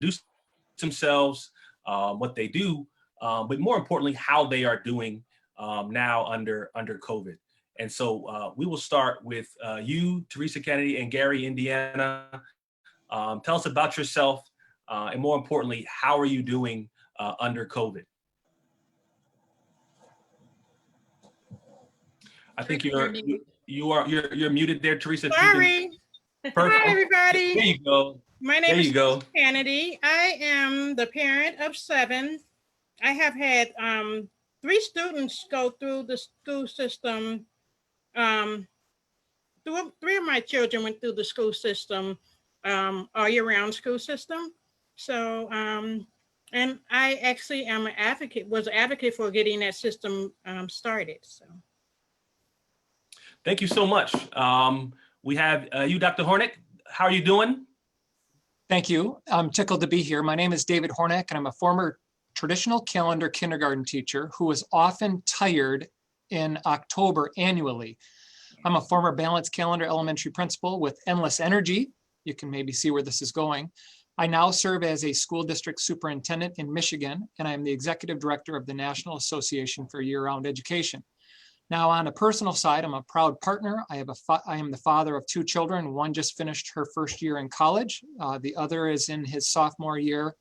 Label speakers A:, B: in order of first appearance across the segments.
A: introduce themselves, what they do, but more importantly, how they are doing now under COVID. And so we will start with you, Theresa Canada, and Gary, Indiana. Tell us about yourself, and more importantly, how are you doing under COVID? I think you're muted there, Theresa.
B: Sorry.
A: Perfect.
B: Hi, everybody.
A: There you go.
B: My name is
A: Theresa
B: Canada. I am the parent of 7. I have had 3 students go through the school system. 3 of my children went through the school system, all year-round school system. So, and I actually am an advocate, was an advocate for getting that system started. So.
A: Thank you so much. We have you, Dr. Hornick. How are you doing?
C: Thank you. I'm tickled to be here. My name is David Hornak, and I'm a former traditional calendar kindergarten teacher who was often tired in October annually. I'm a former balanced calendar elementary principal with endless energy. You can maybe see where this is going. I now serve as a school district superintendent in Michigan, and I'm the executive director of the National Association for Year-Round Education. Now, on a personal side, I'm a proud partner. I am the father of 2 children. One just finished her first year in college. The other is in his sophomore year,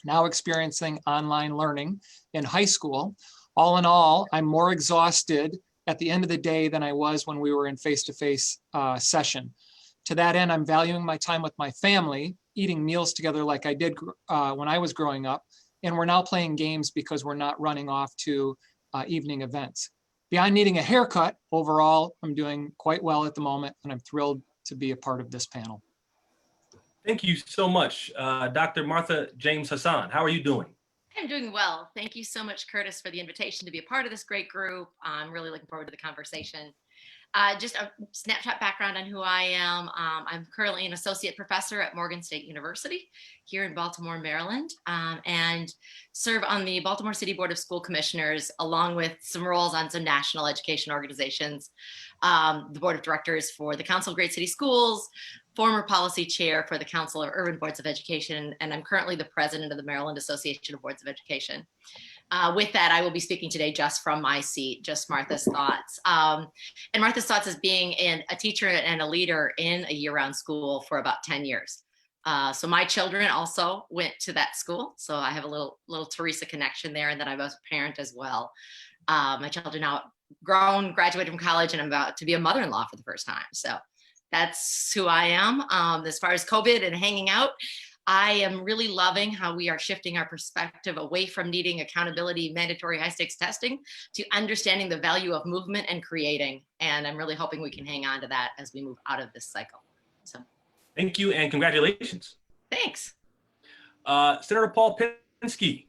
C: now experiencing online learning in high school. All in all, I'm more exhausted at the end of the day than I was when we were in face-to-face session. To that end, I'm valuing my time with my family, eating meals together like I did when I was growing up. And we're now playing games because we're not running off to evening events. Beyond needing a haircut, overall, I'm doing quite well at the moment, and I'm thrilled to be a part of this panel.
A: Thank you so much. Dr. Marsha James-Hassan, how are you doing?
D: I'm doing well. Thank you so much, Curtis, for the invitation to be a part of this great group. I'm really looking forward to the conversation. Just a snapshot background on who I am. I'm currently an associate professor at Morgan State University here in Baltimore, Maryland, and serve on the Baltimore City Board of School Commissioners, along with some roles on some national education organizations, the Board of Directors for the Council of Great City Schools, former policy chair for the Council of Urban Boards of Education, and I'm currently the president of the Maryland Association of Boards of Education. With that, I will be speaking today just from my seat, just Martha's thoughts. And Martha's thoughts is being a teacher and a leader in a year-round school for about 10 years. So my children also went to that school. So I have a little Theresa connection there, and then I was a parent as well. My children are now grown, graduated from college, and I'm about to be a mother-in-law for the first time. So that's who I am. As far as COVID and hanging out, I am really loving how we are shifting our perspective away from needing accountability, mandatory high-stakes testing, to understanding the value of movement and creating. And I'm really hoping we can hang on to that as we move out of this cycle. So,
A: thank you and congratulations.
D: Thanks.
A: Senator Paul Pinsky.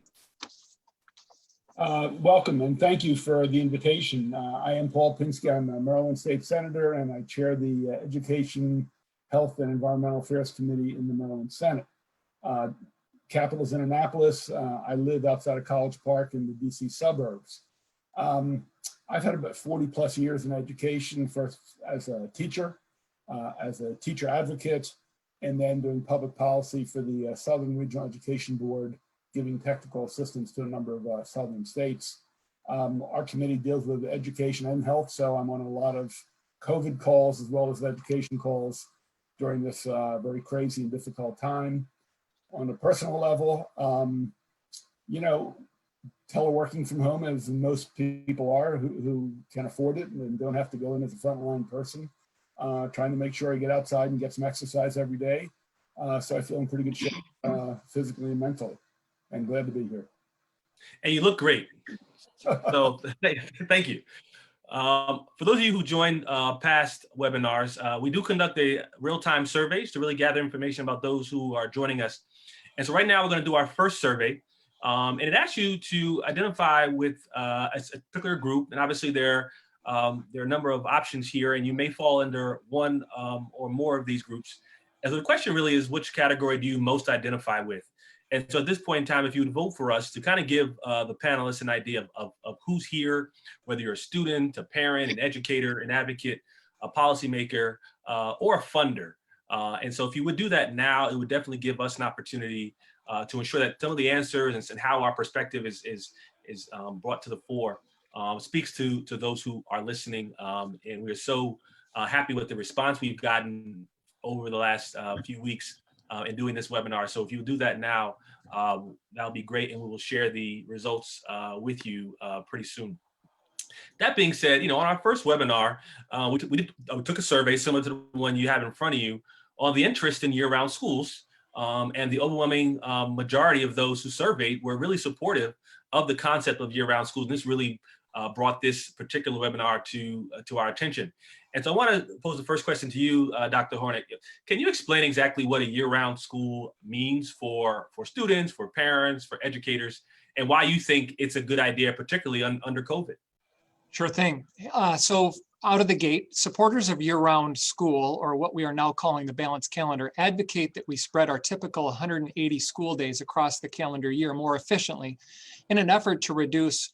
E: Welcome and thank you for the invitation. I am Paul Pinsky. I'm a Maryland State Senator, and I chair the Education, Health, and Environmental Affairs Committee in the Maryland Senate. Capital is in Annapolis. I live outside of College Park in the DC suburbs. I've had about 40 plus years in education, first as a teacher advocate, and then doing public policy for the Southern Regional Education Board, giving technical assistance to a number of southern states. Our committee deals with education and health, so I'm on a lot of COVID calls as well as education calls during this very crazy and difficult time. On a personal level, you know, teleworking from home, as most people are who can afford it and don't have to go in as a frontline person, trying to make sure I get outside and get some exercise every day. So I feel in pretty good shape physically and mentally, and glad to be here.
A: And you look great. So thank you. For those of you who joined past webinars, we do conduct a real-time surveys to really gather information about those who are joining us. And so right now we're going to do our first survey, and it asks you to identify with a particular group. And obviously there are a number of options here, and you may fall under one or more of these groups. And so the question really is, which category do you most identify with? And so at this point in time, if you would vote for us to kind of give the panelists an idea of who's here, whether you're a student, a parent, an educator, an advocate, a policymaker, or a funder. And so if you would do that now, it would definitely give us an opportunity to ensure that some of the answers and how our perspective is brought to the fore speaks to those who are listening. And we're so happy with the response we've gotten over the last few weeks in doing this webinar. So if you do that now, that'll be great, and we will share the results with you pretty soon. That being said, on our first webinar, we took a survey similar to the one you have in front of you on the interest in year-round schools, and the overwhelming majority of those who surveyed were really supportive of the concept of year-round schools. And this really brought this particular webinar to our attention. And so I want to pose the first question to you, Dr. Hornick. Can you explain exactly what a year-round school means for students, for parents, for educators, and why you think it's a good idea, particularly under COVID?
C: Sure thing. So out of the gate, supporters of year-round school, or what we are now calling the balanced calendar, advocate that we spread our typical 180 school days across the calendar year more efficiently in an effort to reduce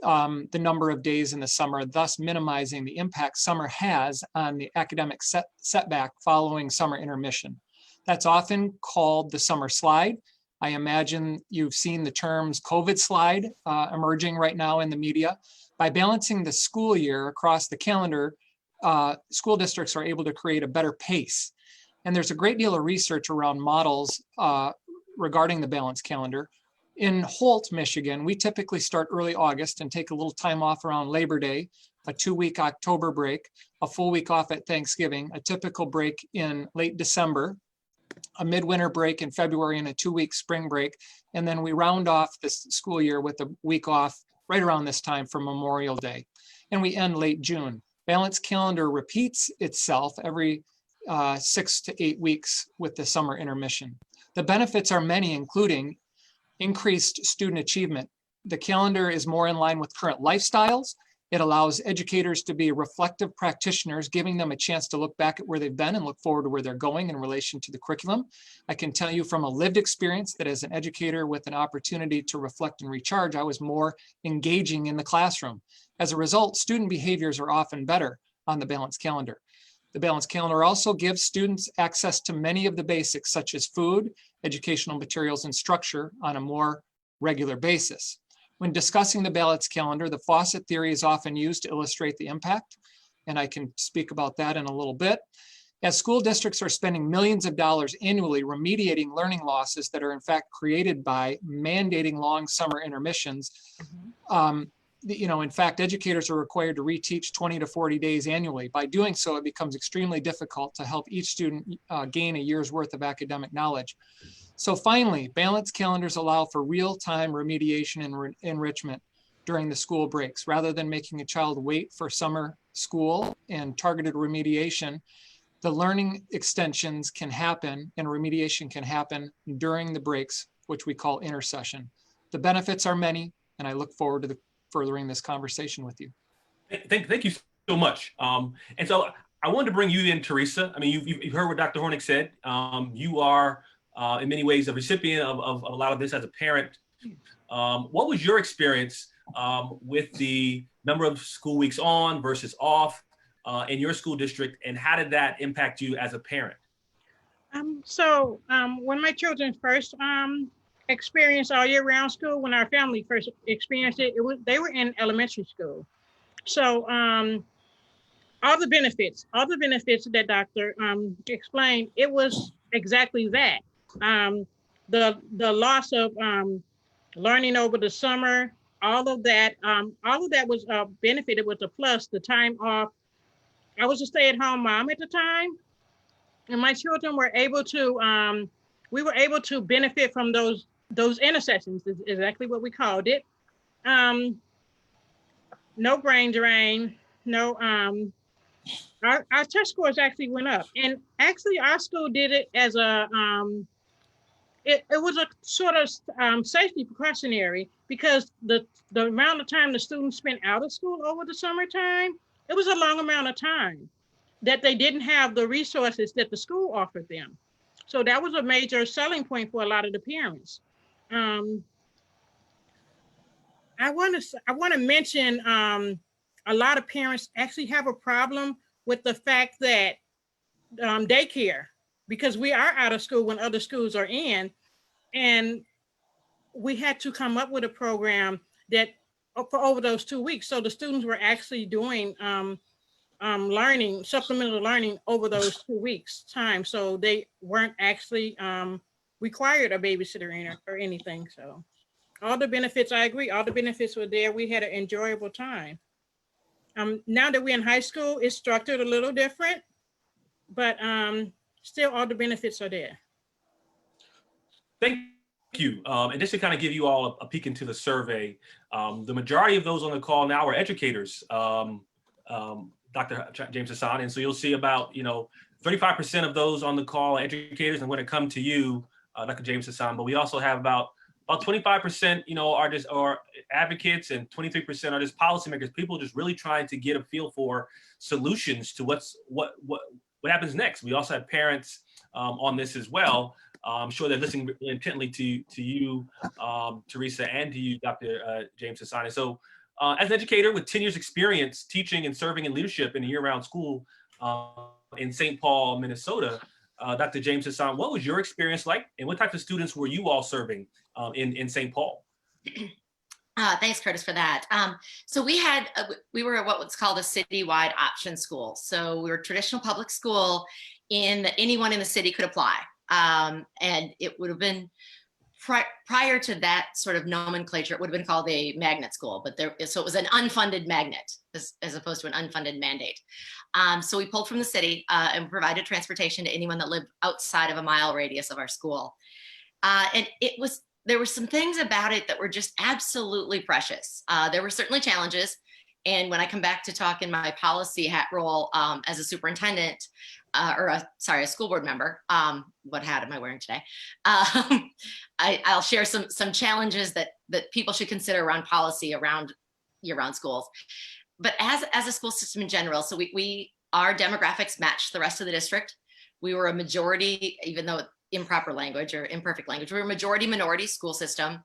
C: the number of days in the summer, thus minimizing the impact summer has on the academic setback following summer intermission. That's often called the summer slide. I imagine you've seen the terms COVID slide emerging right now in the media. By balancing the school year across the calendar, school districts are able to create a better pace. And there's a great deal of research around models regarding the balanced calendar. In Holt, Michigan, we typically start early August and take a little time off around Labor Day, a 2-week October break, a full week off at Thanksgiving, a typical break in late December, a midwinter break in February, and a 2-week spring break. And then we round off this school year with a week off right around this time for Memorial Day. And we end late June. Balanced calendar repeats itself every 6 to 8 weeks with the summer intermission. The benefits are many, including increased student achievement. The calendar is more in line with current lifestyles. It allows educators to be reflective practitioners, giving them a chance to look back at where they've been and look forward to where they're going in relation to the curriculum. I can tell you from a lived experience that as an educator with an opportunity to reflect and recharge, I was more engaging in the classroom. As a result, student behaviors are often better on the balanced calendar. The balanced calendar also gives students access to many of the basics, such as food, educational materials, and structure on a more regular basis. When discussing the balanced calendar, the Faucet Theory is often used to illustrate the impact, and I can speak about that in a little bit. As school districts are spending millions of dollars annually remediating learning losses that are in fact created by mandating long summer intermissions, in fact, educators are required to reteach 20 to 40 days annually. By doing so, it becomes extremely difficult to help each student gain a year's worth of academic knowledge. So finally, balanced calendars allow for real-time remediation and enrichment during the school breaks. Rather than making a child wait for summer school and targeted remediation, the learning extensions can happen and remediation can happen during the breaks, which we call intersession. The benefits are many, and I look forward to furthering this conversation with you.
A: Thank you so much. And so I wanted to bring you in, Theresa. I mean, you've heard what Dr. Hornick said. You are in many ways a recipient of a lot of this as a parent. What was your experience with the number of school weeks on versus off in your school district, and how did that impact you as a parent?
B: When my children first experienced all year round school, when our family first experienced it, they were in elementary school. So all the benefits that Dr. Explained, it was exactly that. The loss of learning over the summer, all of that was a benefit. It was a plus. The time off. I was a stay-at-home mom at the time, and my children were able to. We were able to benefit from those intersessions. Is exactly what we called it. No brain drain. No. Our test scores actually went up, and actually our school did it as a. It was a sort of safety precautionary, because the amount of time the students spent out of school over the summertime, it was a long amount of time that they didn't have the resources that the school offered them. So that was a major selling point for a lot of the parents. I want to mention a lot of parents actually have a problem with the fact that daycare, because we are out of school when other schools are in, And we had to come up with a program that for over those 2 weeks. So the students were actually doing learning, supplemental learning over those 2 weeks time. So they weren't actually required a babysitter or anything. So all the benefits, I agree, all the benefits were there. We had an enjoyable time. Now that we're in high school, it's structured a little different, but still all the benefits are there.
A: Thank you. And just to kind of give you all a peek into the survey, the majority of those on the call now are educators, Dr. James-Hassan. And so you'll see about, 35% of those on the call are educators. I'm going to come to you, Dr. James-Hassan, but we also have about 25%, are advocates, and 23% are just policymakers, people just really trying to get a feel for solutions to what happens next. We also have parents on this as well. I'm sure they're listening intently to you, Theresa, and to you, Dr. James-Hassan. And so as an educator with 10 years experience teaching and serving in leadership in a year-round school in St. Paul, Minnesota, Dr. James-Hassan, what was your experience like, and what types of students were you all serving in St. Paul?
D: Thanks, Curtis, for that. So we were what was called a citywide option school. So we were a traditional public school anyone in the city could apply. And it would have been prior to that sort of nomenclature, it would have been called a magnet school, so it was an unfunded magnet as opposed to an unfunded mandate. So we pulled from the city and provided transportation to anyone that lived outside of a mile radius of our school. And there were some things about it that were just absolutely precious. There were certainly challenges. And when I come back to talk in my policy hat role as a superintendent, a school board member, what hat am I wearing today? I'll share some challenges that people should consider around policy around year-round schools. But as a school system in general, so our demographics matched the rest of the district. We were a majority, even though improper language or imperfect language, we were a majority minority school system,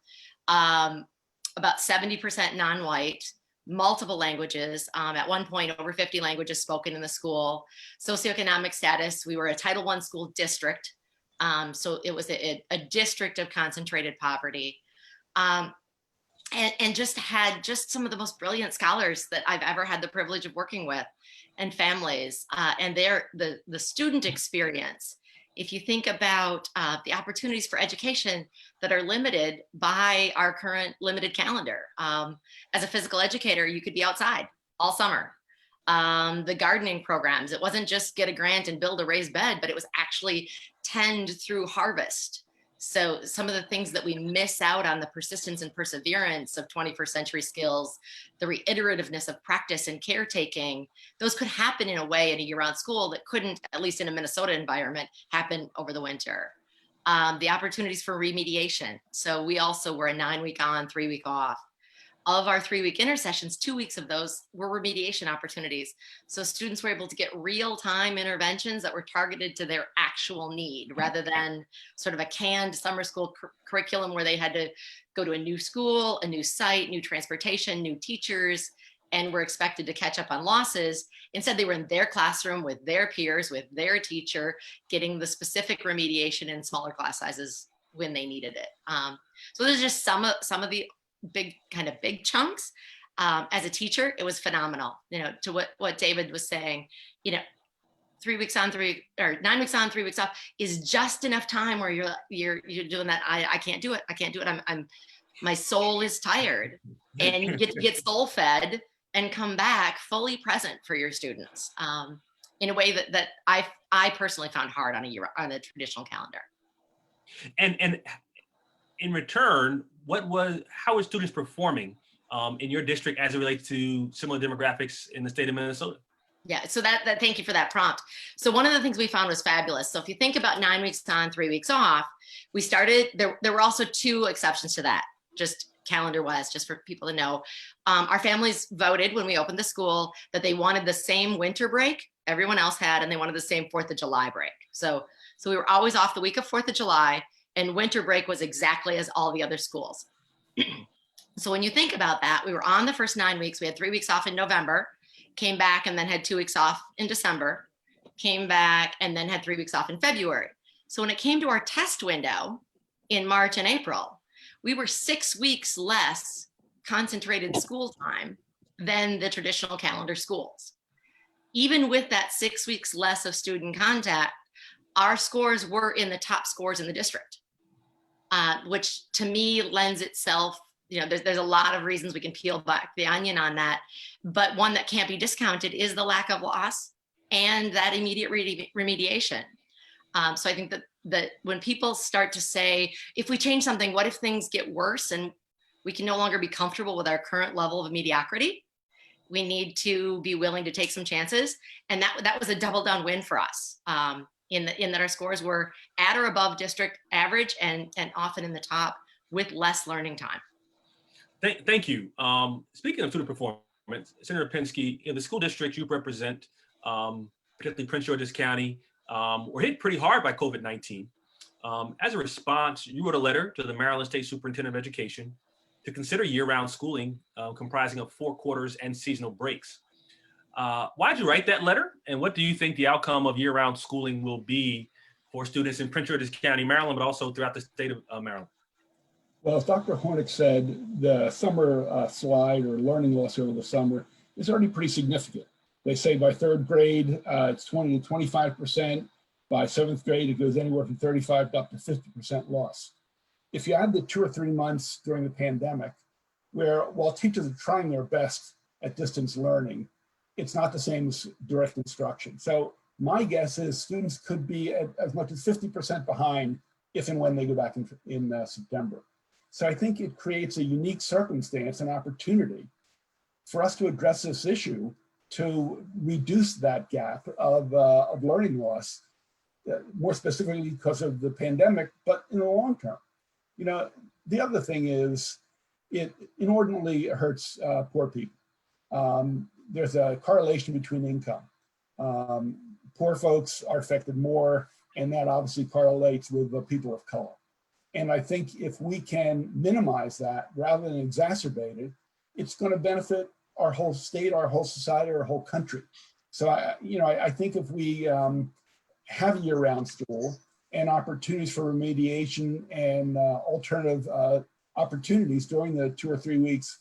D: about 70% non-white, multiple languages, at one point over 50 languages spoken in the school. Socioeconomic status, we were a Title I school district. So it was a district of concentrated poverty. And just had some of the most brilliant scholars that I've ever had the privilege of working with, and families, and the student experience. If you think about the opportunities for education that are limited by our current limited calendar. As a physical educator, you could be outside all summer. The gardening programs, it wasn't just get a grant and build a raised bed, but it was actually tend through harvest. So some of the things that we miss out on, the persistence and perseverance of 21st century skills, the reiterativeness of practice and caretaking, those could happen in a way in a year-round school that couldn't, at least in a Minnesota environment, happen over the winter. The opportunities for remediation. So we also were a 9-week on, 3-week off. Of our 3-week intersessions, 2 weeks of those were remediation opportunities. So students were able to get real-time interventions that were targeted to their actual need, rather than sort of a canned summer school curriculum where they had to go to a new school, a new site, new transportation, new teachers, and were expected to catch up on losses. Instead, they were in their classroom with their peers, with their teacher, getting the specific remediation in smaller class sizes when they needed it. So there's just some of the big chunks. As a teacher, it was phenomenal, to what David was saying, 3 weeks on, 9 weeks on, 3 weeks off is just enough time where you're doing that. I can't do it. My soul is tired, and you get soul fed and come back fully present for your students, in a way that I personally found hard on a traditional calendar.
A: And in return, how are students performing in your district as it relates to similar demographics in the state of Minnesota?
D: Yeah, so thank you for that prompt. So one of the things we found was fabulous. So if you think about 9 weeks on, 3 weeks off, we started, there were also 2 exceptions to that, just calendar-wise, just for people to know. Our families voted when we opened the school that they wanted the same winter break everyone else had, and they wanted the same 4th of July break. So we were always off the week of 4th of July, and winter break was exactly as all the other schools. So when you think about that, we were on the first 9 weeks. We had 3 weeks off in November, came back and then had 2 weeks off in December, came back and then had 3 weeks off in February. So when it came to our test window, in March and April. We were 6 weeks less concentrated school time than the traditional calendar schools. Even with that 6 weeks less of student contact, our scores were in the top scores in the district, which to me lends itself, there's a lot of reasons we can peel back the onion on that, but one that can't be discounted is the lack of loss and that immediate remediation. So I think that when people start to say, if we change something, what if things get worse and we can no longer be comfortable with our current level of mediocrity? We need to be willing to take some chances. And that was a double down win for us, in that our scores were at or above district average and often in the top with less learning time.
A: Thank you. Speaking of student performance, Senator Pinsky, in the school district you represent, particularly Prince George's County, were hit pretty hard by COVID-19. As a response, you wrote a letter to the Maryland State Superintendent of Education to consider year-round schooling comprising of 4 quarters and seasonal breaks. Why'd you write that letter? And what do you think the outcome of year-round schooling will be for students in Prince George's County, Maryland, but also throughout the state of Maryland?
E: Well, as Dr. Hornick said, the summer slide or learning loss over the summer is already pretty significant. They say by 3rd grade, it's 20 to 25%. By 7th grade, it goes anywhere from 35 up to 50% loss. If you add the 2 or 3 months during the pandemic, where while teachers are trying their best at distance learning, it's not the same as direct instruction. So my guess is students could be at as much as 50% behind if and when they go back in September. So I think it creates a unique circumstance and opportunity for us to address this issue to reduce that gap of learning loss, more specifically because of the pandemic, but in the long term. The other thing is it inordinately hurts poor people. There's a correlation between income. Poor folks are affected more, and that obviously correlates with the people of color. And I think if we can minimize that rather than exacerbate it, it's going to benefit our whole state, our whole society, our whole country. So I think if we have a year-round school and opportunities for remediation and alternative opportunities during the 2 or 3 weeks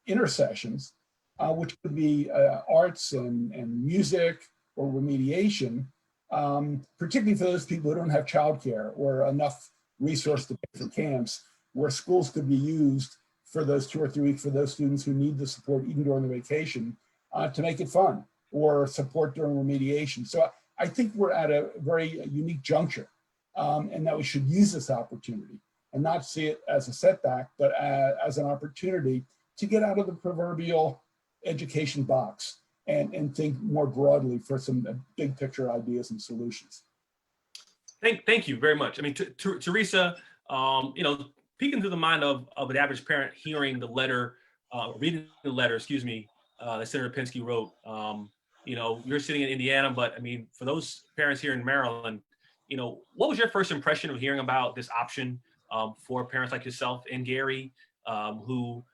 E: intersessions, which could be arts and music or remediation, particularly for those people who don't have childcare or enough resource to pay for camps, where schools could be used for those 2 or 3 weeks for those students who need the support even during the vacation to make it fun, or support during remediation. So I think we're at a very unique juncture, and that we should use this opportunity and not see it as a setback, but as an opportunity to get out of the proverbial education box and think more broadly for some big picture ideas and solutions.
A: Thank you very much. I mean, Theresa, peeking through the mind of an average parent hearing the letter, reading the letter, that Senator Pinsky wrote, you're sitting in Indiana, but I mean, for those parents here in Maryland, what was your first impression of hearing about this option for parents like yourself and Gary, who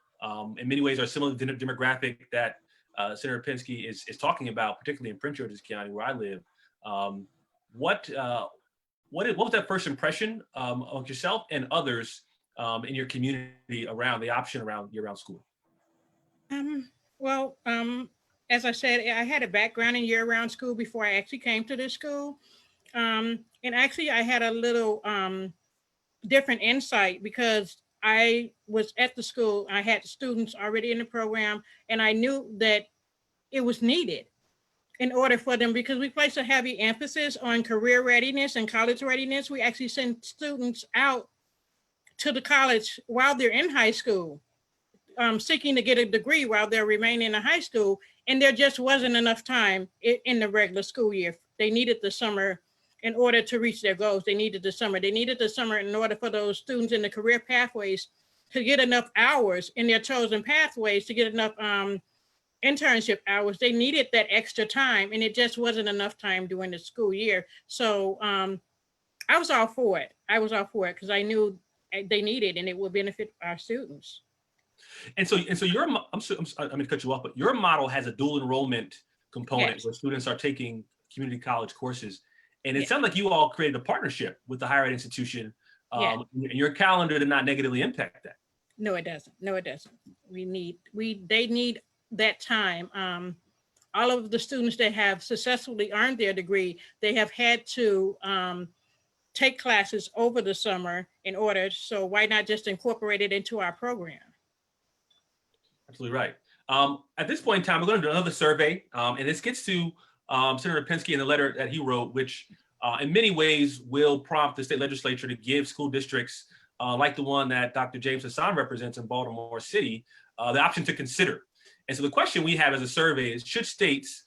A: in many ways are similar to the demographic that Senator Pinsky is talking about, particularly in Prince George's County, where I live? What was that first impression of yourself and others in your community around the option around year-round school?
B: As I said, I had a background in year-round school before I actually came to this school. And actually, I had a little different insight because I was at the school. I had students already in the program, and I knew that it was needed in order for them, because we place a heavy emphasis on career readiness and college readiness. We actually send students out to the college while they're in high school, seeking to get a degree while they're remaining in high school. And there just wasn't enough time in the regular school year. They needed the summer in order to reach their goals. They needed the summer. They needed the summer in order for those students in the career pathways to get enough hours in their chosen pathways, to get enough internship hours. They needed that extra time, and it just wasn't enough time during the school year. So I was all for it. Because I knew they needed, and it would benefit our students.
A: And so I'm going to cut you off, but your model has a dual enrollment component. Yes, where students are taking community college courses. And it sounds like you all created a partnership with the higher ed institution
B: Yeah.
A: Your calendar to not negatively impact that.
B: No, it doesn't. No, it doesn't. They need that time. All of the students that have successfully earned their degree, they have had to take classes over the summer in order. So why not just incorporate it into our program?
A: Absolutely right. At this point in time, we're going to do another survey, and this gets to Senator Pinsky and the letter that he wrote, which in many ways will prompt the state legislature to give school districts like the one that Dr. James-Hassan represents in Baltimore City, the option to consider. And so the question we have as a survey is, should states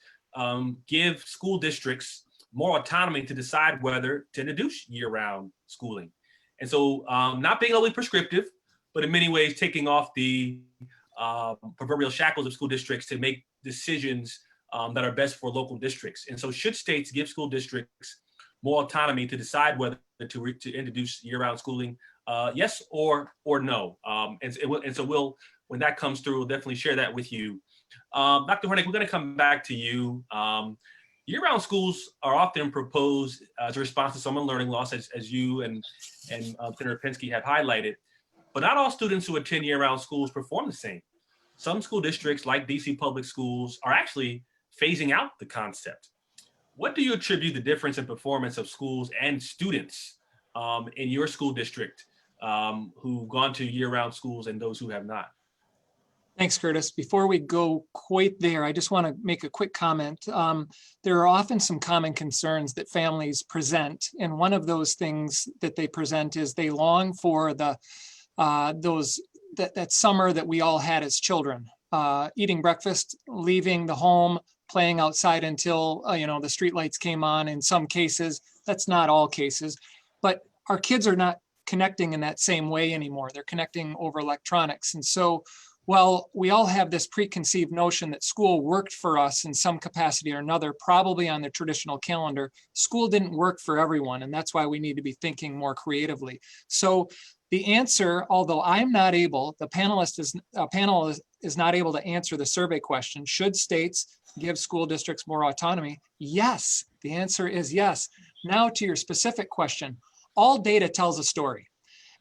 A: give school districts more autonomy to decide whether to introduce year-round schooling? And so not being overly prescriptive, but in many ways taking off the proverbial shackles of school districts to make decisions that are best for local districts. And so should states give school districts more autonomy to decide whether to introduce year-round schooling? Yes or no. And so we'll, when that comes through, we'll definitely share that with you. Dr. Hornick, we're going to come back to you. Year-round schools are often proposed as a response to summer learning loss, as you and Senator Pinsky have highlighted. But not all students who attend year-round schools perform the same. Some school districts, like DC Public Schools, are actually phasing out the concept. What do you attribute the difference in performance of schools and students in your school district who've gone to year-round schools and those who have not?
C: Thanks, Curtis. Before we go quite there, I just want to make a quick comment. There are often some common concerns that families present, and one of those things that they present is they long for that summer that we all had as children, eating breakfast, leaving the home, playing outside until the streetlights came on. In some cases, that's not all cases, but our kids are not connecting in that same way anymore. They're connecting over electronics, and so while we all have this preconceived notion that school worked for us in some capacity or another, probably on the traditional calendar, school didn't work for everyone, and that's why we need to be thinking more creatively. So the answer, although I'm not able, the panel is not able to answer the survey question, should states give school districts more autonomy? Yes, the answer is yes. Now to your specific question, all data tells a story.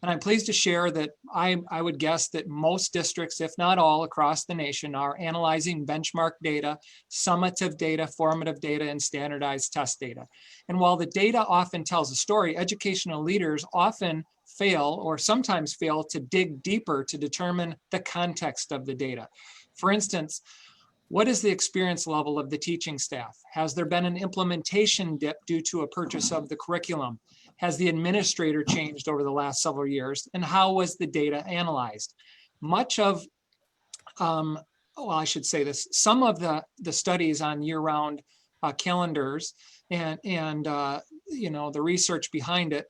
C: And I'm pleased to share that I would guess that most districts, if not all across the nation, are analyzing benchmark data, summative data, formative data, and standardized test data. And while the data often tells a story, educational leaders often fail or sometimes fail to dig deeper to determine the context of the data. For instance, what is the experience level of the teaching staff? Has there been an implementation dip due to a purchase of the curriculum? Has the administrator changed over the last several years? And how was the data analyzed? Much of, well, I should say this, some of the studies on year-round calendars and the research behind it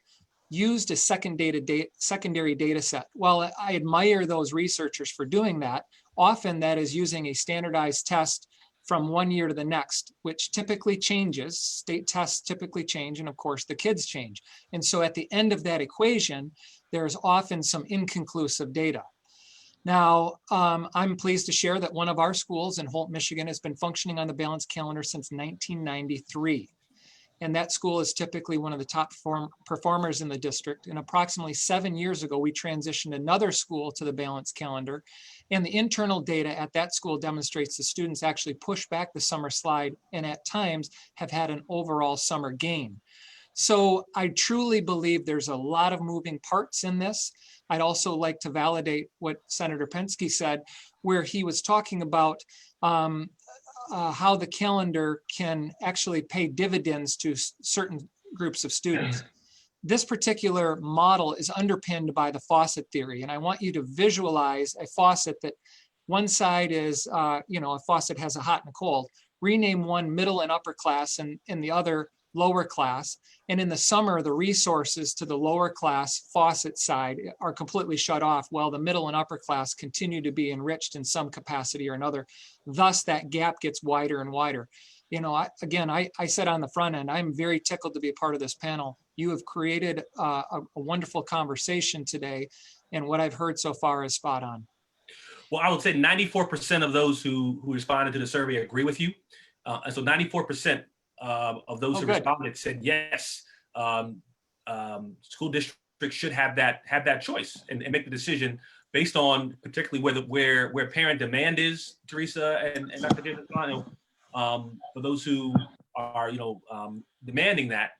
C: used a secondary data set. While I admire those researchers for doing that, often that is using a standardized test from one year to the next, which typically changes. State tests typically change, and of course the kids change. And so at the end of that equation, there's often some inconclusive data. Now, I'm pleased to share that one of our schools in Holt, Michigan has been functioning on the balanced calendar since 1993. And that school is typically one of the top performers in the district. And approximately 7 years ago, we transitioned another school to the balanced calendar. And the internal data at that school demonstrates the students actually push back the summer slide and at times have had an overall summer gain. So I truly believe there's a lot of moving parts in this. I'd also like to validate what Senator Pinsky said, where he was talking about how the calendar can actually pay dividends to certain groups of students. This particular model is underpinned by the Faucet Theory. And I want you to visualize a faucet that one side is, a faucet has a hot and a cold. Rename one middle and upper class and the other lower class. And in the summer, the resources to the lower class faucet side are completely shut off while the middle and upper class continue to be enriched in some capacity or another. Thus, that gap gets wider and wider. I said on the front end, I'm very tickled to be a part of this panel. You have created a wonderful conversation today, and what I've heard so far is spot on.
A: Well, I would say 94% of those who responded to the survey agree with you. And so 94% of those who responded said yes, school districts district should have that choice and make the decision based on particularly where parent demand is, Theresa and Dr. James-Hassan. For those who are demanding that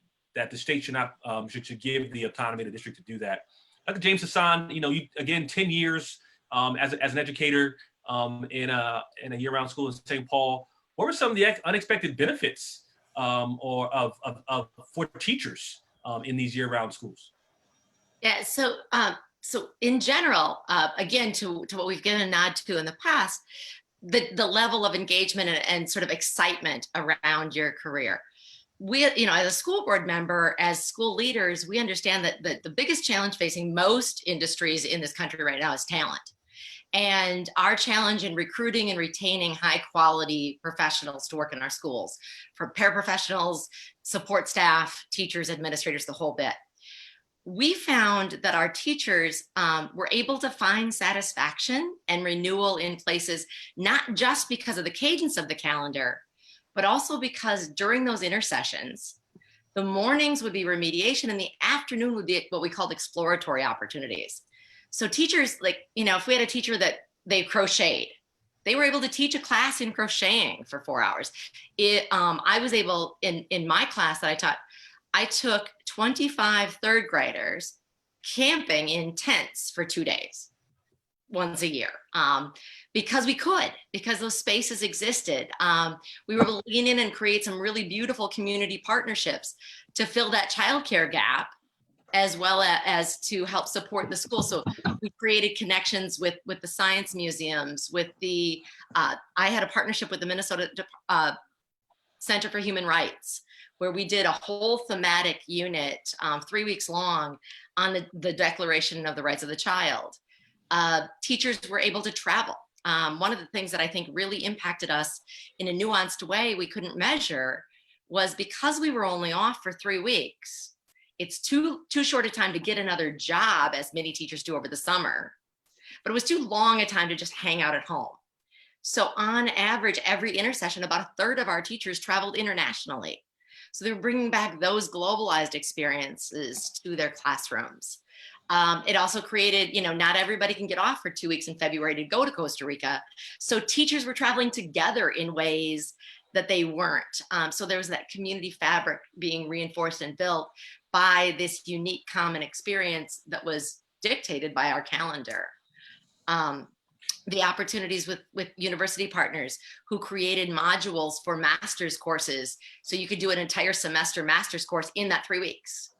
A: the state should not should give the autonomy to the district to do that. Dr. James-Hassan, you again 10 years as an educator in a year-round school in St. Paul. What were some of the unexpected benefits for teachers in these year-round schools?
D: Yeah, so in general, again, to what we've given a nod to in the past, the level of engagement and sort of excitement around your career. We, as a school board member, as school leaders, we understand that the biggest challenge facing most industries in this country right now is talent. And our challenge in recruiting and retaining high quality professionals to work in our schools, from paraprofessionals, support staff, teachers, administrators, the whole bit. We found that our teachers were able to find satisfaction and renewal in places, not just because of the cadence of the calendar, but also because during those intercessions, the mornings would be remediation and the afternoon would be what we called exploratory opportunities. So teachers, if we had a teacher that they crocheted, they were able to teach a class in crocheting for 4 hours. I was able, in my class that I taught, I took 25 third graders camping in tents for 2 days, once a year, because those spaces existed. We were able to lean in and create some really beautiful community partnerships to fill that childcare gap, as well as to help support the school. So we created connections with the science museums, with I had a partnership with the Minnesota Center for Human Rights, where we did a whole thematic unit, 3 weeks long, on the Declaration of the Rights of the Child. Teachers were able to travel. One of the things that I think really impacted us in a nuanced way we couldn't measure was because we were only off for 3 weeks, it's too short a time to get another job, as many teachers do over the summer, but it was too long a time to just hang out at home. So on average, every intercession, about a third of our teachers traveled internationally. So they're bringing back those globalized experiences to their classrooms. It also created, not everybody can get off for 2 weeks in February to go to Costa Rica. So teachers were traveling together in ways that they weren't. So there was that community fabric being reinforced and built by this unique common experience that was dictated by our calendar. The opportunities with university partners who created modules for master's courses. So you could do an entire semester master's course in that 3 weeks.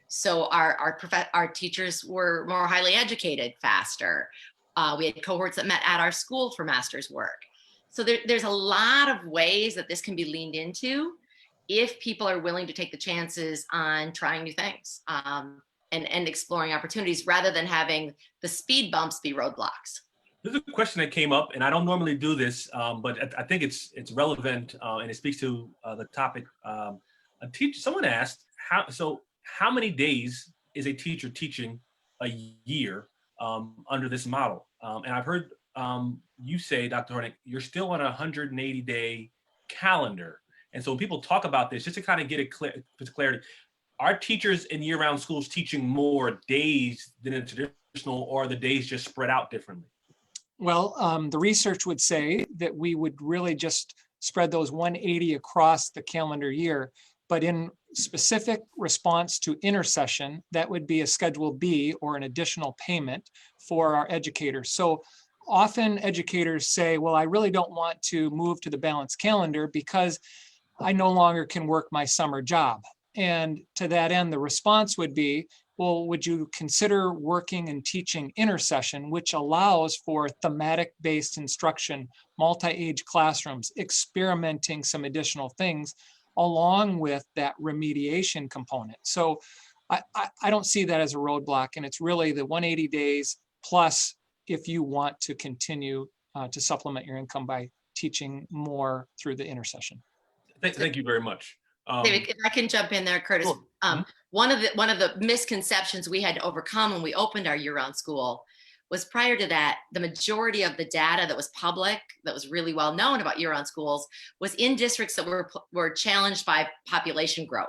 D: So our teachers were more highly educated faster. We had cohorts that met at our school for master's work. So there's a lot of ways that this can be leaned into if people are willing to take the chances on trying new things and exploring opportunities, rather than having the speed bumps be roadblocks.
A: There's a question that came up, and I don't normally do this, but I think it's relevant and it speaks to the topic. Someone asked, how many days is a teacher teaching a year under this model? And I've heard you say, Dr. Hornick, you're still on a 180-day calendar. And so when people talk about this, just to kind of get clarity, are teachers in year-round schools teaching more days than in traditional, or are the days just spread out differently?
C: Well, the research would say that we would really just spread those 180 across the calendar year, but in specific response to intercession, that would be a Schedule B, or an additional payment for our educators. So often educators say, well, I really don't want to move to the balanced calendar because I no longer can work my summer job. And to that end, the response would be, well, would you consider working and teaching intercession, which allows for thematic-based instruction, multi-age classrooms, experimenting some additional things, along with that remediation component. So I don't see that as a roadblock, and it's really the 180 days plus if you want to continue to supplement your income by teaching more through the intercession.
A: Thank you very much.
D: David, if I can jump in there, Curtis.
A: Sure.
D: One of the misconceptions we had to overcome when we opened our year-round school was, prior to that, the majority of the data that was public, that was really well known about year-round schools, was in districts that were challenged by population growth.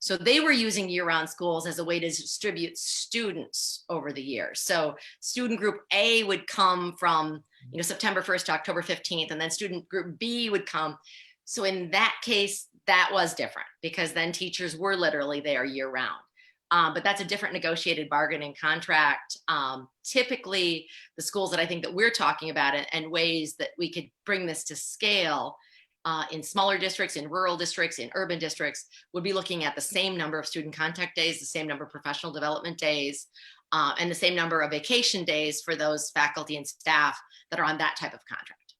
D: So they were using year-round schools as a way to distribute students over the year. So student group A would come from, you know, September 1st to October 15th, and then student group B would come. So in that case, that was different because then teachers were literally there year-round. But that's a different negotiated bargaining contract. Typically, the schools that I think that we're talking about and ways that we could bring this to scale in smaller districts, in rural districts, in urban districts, would be looking at the same number of student contact days, the same number of professional development days, and the same number of vacation days for those faculty and staff that are on that type of contract.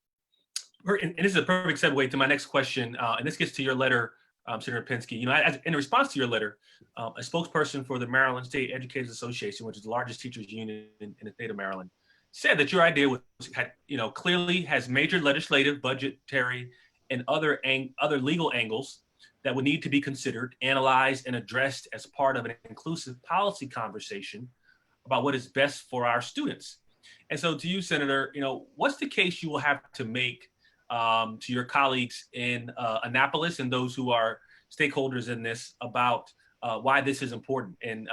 A: And this is a perfect segue to my next question, and this gets to your letter, Senator Pinsky. You know, in response to your letter, a spokesperson for the Maryland State Educators Association, which is the largest teachers union in the state of Maryland, said that your idea clearly has major legislative, budgetary, and other legal angles that would need to be considered, analyzed, and addressed as part of an inclusive policy conversation about what is best for our students. And so to you, Senator, you know, what's the case you will have to make to your colleagues in Annapolis and those who are stakeholders in this about why this is important? And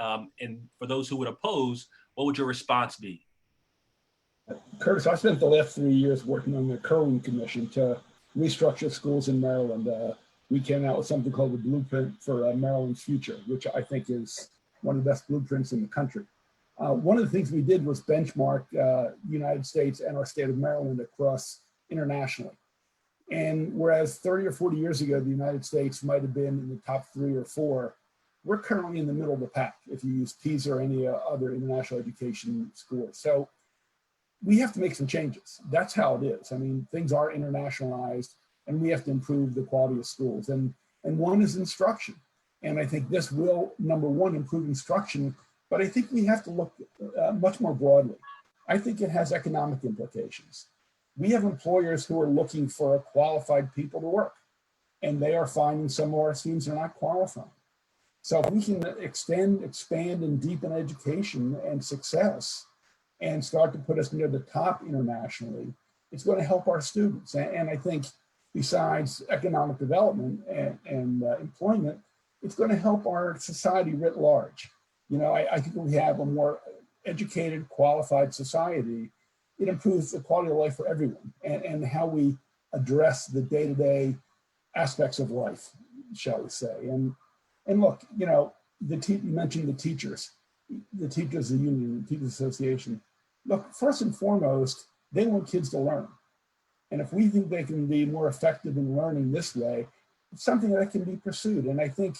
A: for those who would oppose, what would your response be?
E: Curtis, I spent the last 3 years working on the Kerwin Commission to restructure schools in Maryland. We came out with something called the Blueprint for Maryland's Future, which I think is one of the best blueprints in the country. One of the things we did was benchmark the United States and our state of Maryland across internationally. And whereas 30 or 40 years ago, the United States might have been in the top 3 or 4, we're currently in the middle of the pack if you use PISA or any other international education scores. So we have to make some changes. That's how it is. I mean, things are internationalized and we have to improve the quality of schools. And one is instruction. And I think this will, number one, improve instruction, but I think we have to look much more broadly. I think it has economic implications. We have employers who are looking for qualified people to work, and they are finding some of our students are not qualified. So if we can extend, expand, and deepen education and success and start to put us near the top internationally, it's going to help our students. And I think besides economic development and employment, it's going to help our society writ large. You know, I think we have a more educated, qualified society. It improves the quality of life for everyone and how we address the day-to-day aspects of life, shall we say. And look, you know, you mentioned the teachers, the union, the teachers association. Look, first and foremost, they want kids to learn. And if we think they can be more effective in learning this way, it's something that can be pursued. And I think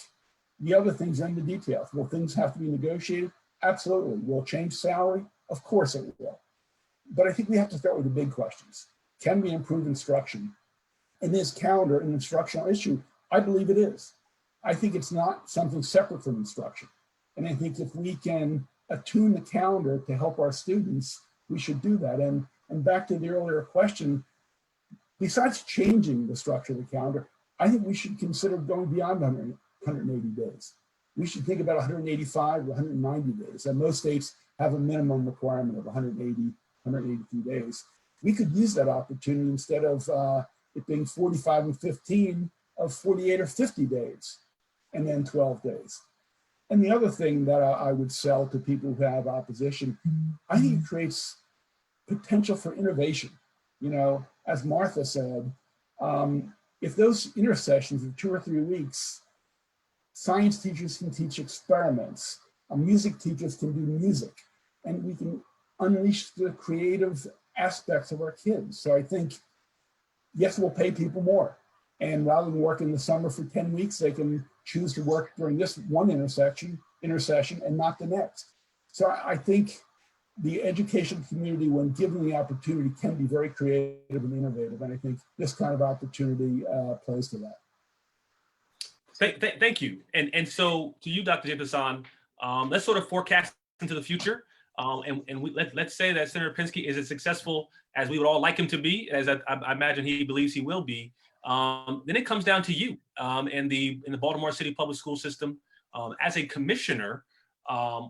E: the other things are in the details. Will things have to be negotiated? Absolutely. Will it change salary? Of course it will. But I think we have to start with the big questions. Can we improve instruction? And is calendar an instructional issue? I believe it is. I think it's not something separate from instruction. And I think if we can attune the calendar to help our students, we should do that. And back to the earlier question, besides changing the structure of the calendar, I think we should consider going beyond 180 days. We should think about 185 or 190 days. And most states have a minimum requirement of 182 days. We could use that opportunity instead of it being 45 and 15 of 48 or 50 days, and then 12 days. And the other thing that I would sell to people who have opposition, I think it creates potential for innovation. You know, as Martha said, if those intersessions of 2 or 3 weeks, science teachers can teach experiments, music teachers can do music, and we can unleash the creative aspects of our kids. So I think, yes, we'll pay people more. And rather than work in the summer for 10 weeks, they can choose to work during this one intercession and not the next. So I think the education community, when given the opportunity, can be very creative and innovative. And I think this kind of opportunity plays to that.
A: Thank you. And so to you, Dr. James-Hassan, let's sort of forecast into the future. Let's say that Senator Pinsky is as successful as we would all like him to be, as I imagine he believes he will be. Then it comes down to you in the Baltimore City Public School System. As a commissioner,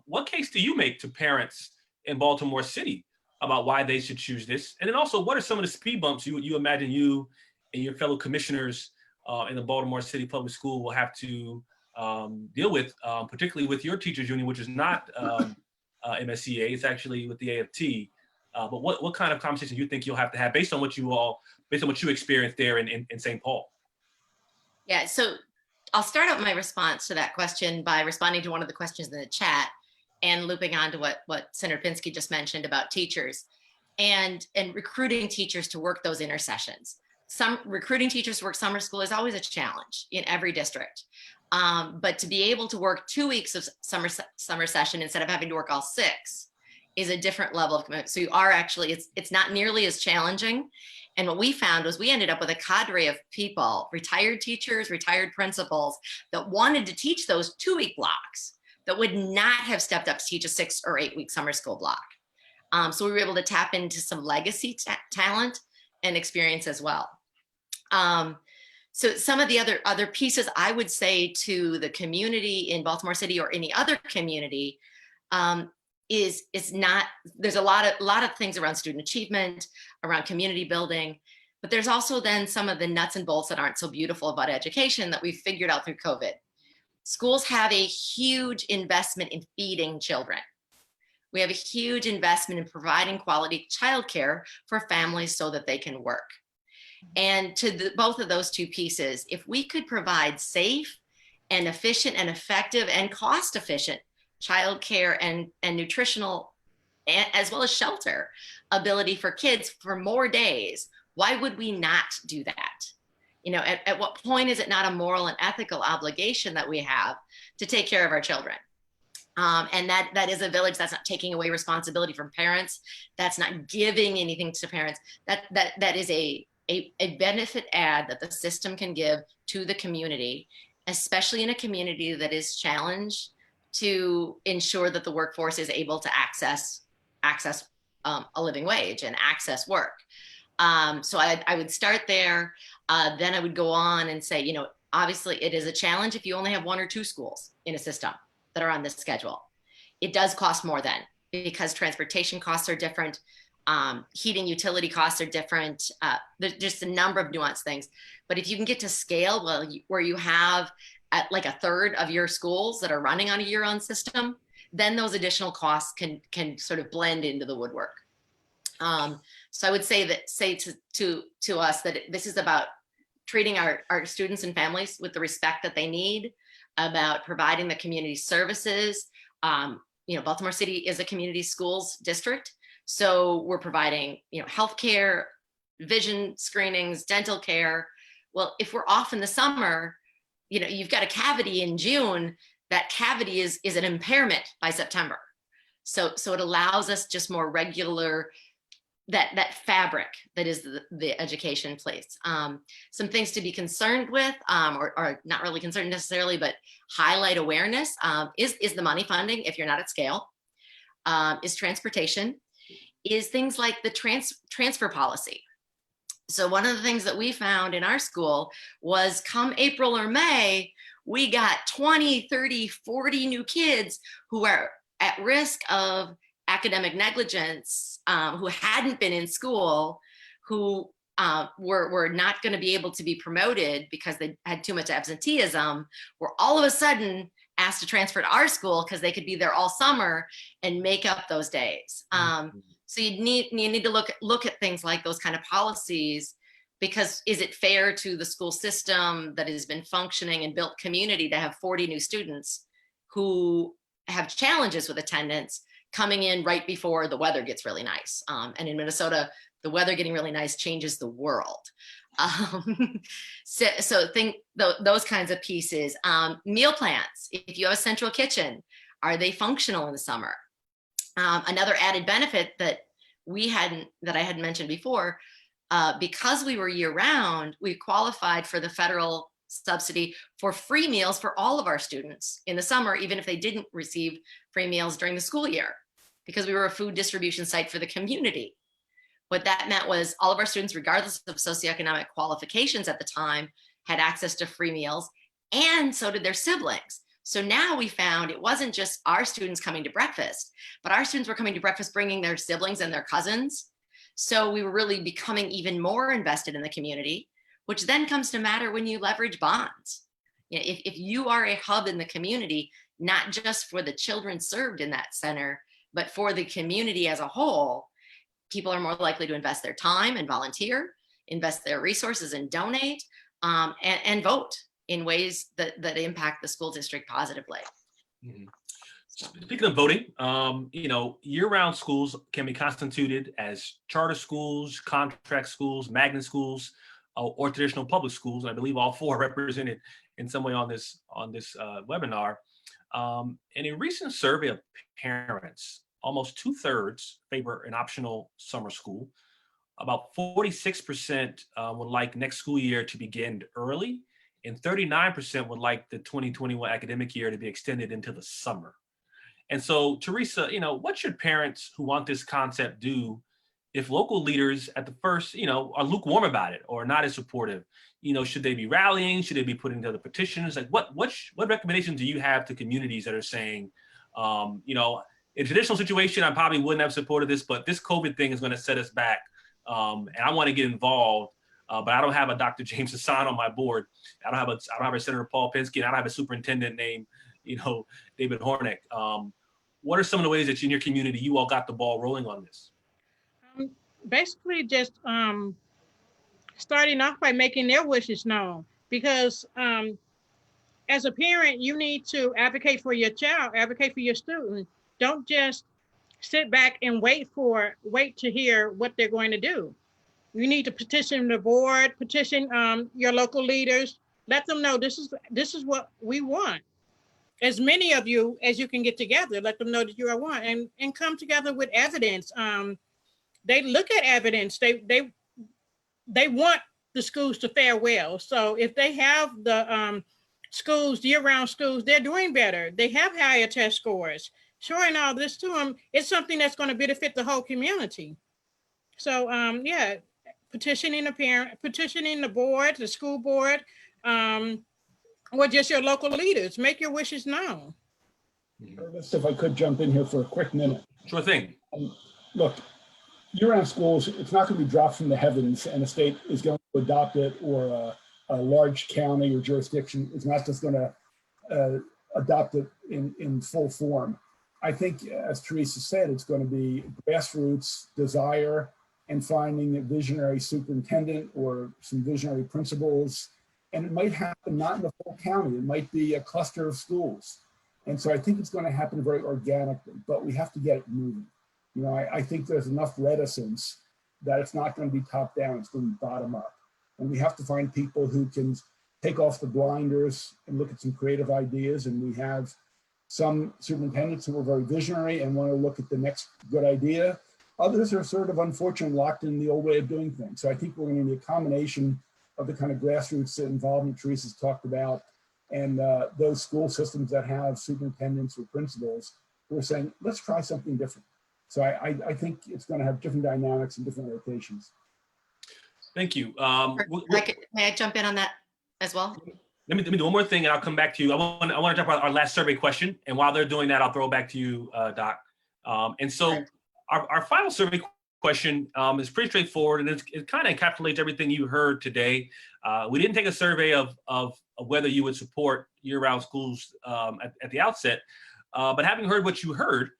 A: what case do you make to parents in Baltimore City about why they should choose this? And then also, what are some of the speed bumps you imagine you and your fellow commissioners in the Baltimore City Public School will have to deal with, particularly with your teachers union, which is not MSCA, it's actually with the AFT. But what kind of conversations you think you'll have to have based on what you experienced there in St. Paul?
D: Yeah, so I'll start out my response to that question by responding to one of the questions in the chat and looping on to what Senator Pinsky just mentioned about teachers and recruiting teachers to work those intersessions. Recruiting teachers to work summer school is always a challenge in every district. But to be able to work 2 weeks of summer session instead of having to work all 6 is a different level of commitment. So you are actually, it's not nearly as challenging. And what we found was we ended up with a cadre of people, retired teachers, retired principals that wanted to teach those 2-week blocks that would not have stepped up to teach a 6 or 8 week summer school block. So we were able to tap into some legacy talent and experience as well. So some of the other pieces I would say to the community in Baltimore City or any other community is not, there's a lot of things around student achievement, around community building, but there's also then some of the nuts and bolts that aren't so beautiful about education that we've figured out through COVID. Schools have a huge investment in feeding children. We have a huge investment in providing quality childcare for families so that they can work. And to both of those two pieces, if we could provide safe and efficient and effective and cost efficient childcare and nutritional, as well as shelter ability for kids for more days, why would we not do that? You know, at what point is it not a moral and ethical obligation that we have to take care of our children? And that is a village. That's not taking away responsibility from parents. That's not giving anything to parents. That is a benefit add that the system can give to the community, especially in a community that is challenged, to ensure that the workforce is able to access a living wage and access work. So I would start there. Then I would go on and say, you know, obviously it is a challenge if you only have 1 or 2 schools in a system that are on this schedule. It does cost more then because transportation costs are different. Heating utility costs are different. There's just a number of nuanced things. But if you can get to scale where you have at like 1/3 of your schools that are running on a year-round system, then those additional costs can sort of blend into the woodwork. So I would say to us that this is about treating our students and families with the respect that they need, about providing the community services. You know, Baltimore City is a community schools district. So we're providing, you know, healthcare, vision screenings, dental care. Well, if we're off in the summer, you know, you've got a cavity in June, that cavity is an impairment by September. So it allows us just more regular, that fabric that is the education place. Some things to be concerned with, or not really concerned necessarily, but highlight awareness is the money funding if you're not at scale, is transportation, is things like the transfer policy. So one of the things that we found in our school was come April or May, we got 20, 30, 40 new kids who are at risk of academic negligence, who hadn't been in school, who were not going to be able to be promoted because they had too much absenteeism, were all of a sudden asked to transfer to our school because they could be there all summer and make up those days. So you need to look at things like those kind of policies, because is it fair to the school system that has been functioning and built community to have 40 new students who have challenges with attendance coming in right before the weather gets really nice? And in Minnesota, the weather getting really nice changes the world. So think those kinds of pieces. Meal plans, if you have a central kitchen, are they functional in the summer? Another added benefit that I hadn't mentioned before, because we were year round, we qualified for the federal subsidy for free meals for all of our students in the summer, even if they didn't receive free meals during the school year, because we were a food distribution site for the community. What that meant was all of our students, regardless of socioeconomic qualifications at the time, had access to free meals, and so did their siblings. So now we found it wasn't just our students coming to breakfast, but our students were coming to breakfast bringing their siblings and their cousins. So we were really becoming even more invested in the community, which then comes to matter when you leverage bonds. if you are a hub in the community, not just for the children served in that center, but for the community as a whole, people are more likely to invest their time and volunteer, invest their resources and donate, and vote in ways that impact the school district positively.
A: Mhm. Speaking of voting, year-round schools can be constituted as charter schools, contract schools, magnet schools, or traditional public schools. I believe all four are represented in some way on this webinar. In a recent survey of parents, almost 2/3 favor an optional summer school. About 46% would like next school year to begin early, and 39% would like the 2021 academic year to be extended into the summer. And so, Theresa, what should parents who want this concept do if local leaders at the first, are lukewarm about it or not as supportive? Should they be rallying? Should they be putting together petitions? Like, what recommendations do you have to communities that are saying, in a traditional situation, I probably wouldn't have supported this, but this COVID thing is going to set us back, and I want to get involved, but I don't have a Dr. James-Hassan on my board. I don't have a Senator Paul Pinsky, and I don't have a superintendent named, David Hornick. What are some of the ways that in your community you all got the ball rolling on this?
B: Basically, just starting off by making their wishes known, because as a parent, you need to advocate for your child, advocate for your student. Don't just sit back and wait to hear what they're going to do. You need to petition the board, petition your local leaders. Let them know this is what we want. As many of you as you can get together, let them know that you are one, and come together with evidence. They look at evidence. They want the schools to fare well. So if they have the schools, year-round schools, they're doing better. They have higher test scores. Showing all this to them, it's something that's going to benefit the whole community. So petitioning the parent, petitioning the board, the school board, or just your local leaders. Make your wishes known.
E: If I could jump in here for a quick minute.
A: Sure thing.
E: Look, year-round schools, it's not going to be dropped from the heavens and a state is going to adopt it, or a large county or jurisdiction is not just going to adopt it in full form. I think, as Theresa said, it's going to be grassroots desire and finding a visionary superintendent or some visionary principals. And it might happen not in the full county, it might be a cluster of schools. And so I think it's going to happen very organically, but we have to get it moving. I think there's enough reticence that it's not going to be top down, it's going to be bottom up. And we have to find people who can take off the blinders and look at some creative ideas. And we have some superintendents who are very visionary and want to look at the next good idea. Others are sort of unfortunately locked in the old way of doing things. So I think we're going to need a combination of the kind of grassroots involvement Theresa's talked about, and those school systems that have superintendents or principals who are saying, let's try something different. So I think it's going to have different dynamics and different rotations.
A: Thank you.
D: May I jump in on that as well?
A: Let me do one more thing, and I'll come back to you. I want to talk about our last survey question, and while they're doing that, I'll throw it back to you, Doc. And so our final survey question is pretty straightforward, and it kind of encapsulates everything you heard today. We didn't take a survey of whether you would support year-round schools at the outset, but having heard what you heard,